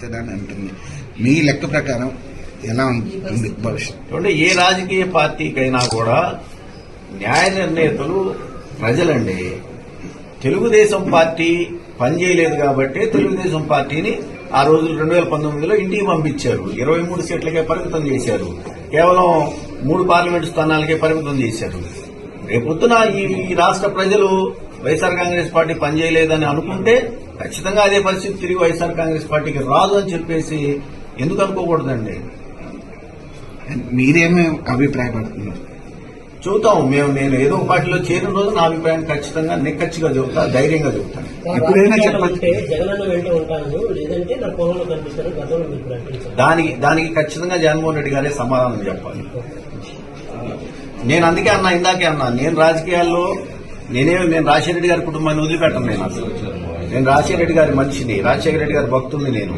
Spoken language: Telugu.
అని అంటుంది. మీ లెక్క ప్రకారం ఎలా ఉంటుంది భవిష్యత్తు? అంటే ఏ రాజకీయ పార్టీకైనా కూడా న్యాయ నిర్ణేతలు ప్రజలండి. తెలుగుదేశం పార్టీ పనిచేయలేదు కాబట్టి తెలుగుదేశం పార్టీని ఆ రోజులు 2019లో ఇంటికి పంపించారు. 23 సీట్లకే పరిమితం చేశారు. కేవలం 3 పార్లమెంటు స్థానాలకే పరిమితం చేశారు. రేపొద్దున ఈ రాష్ట్ర ప్రజలు వైఎస్ఆర్ కాంగ్రెస్ పార్టీ పనిచేయలేదని అనుకుంటే ఖచ్చితంగా అదే పరిస్థితి తిరిగి వైఎస్ఆర్ కాంగ్రెస్ పార్టీకి రాదు అని చెప్పేసి ఎందుకు అనుకోకూడదండి? మీరేమీ అభిప్రాయపడుతున్నారు? చూద్దాం. నేను ఏదో ఒక పార్టీలో చేరిన రోజు నా అభిప్రాయాన్ని ఖచ్చితంగా నిక్కచ్చిగా చెబుతా, ధైర్యంగా చెబుతాను. ఎప్పుడైనా చెప్పండి. దానికి ఖచ్చితంగా జగన్మోహన్ రెడ్డి గారే సమాధానం చెప్పాలి. నేను అందుకే అన్నా, ఇందాకే అన్నా, నేను రాజకీయాల్లో నేను రాజశేఖర రెడ్డి గారి కుటుంబాన్ని వదిలిపెట్టను. నేను రాజశేఖర రెడ్డి గారి మనిషిని, రాజశేఖర రెడ్డి గారి భక్తుడిని. నేను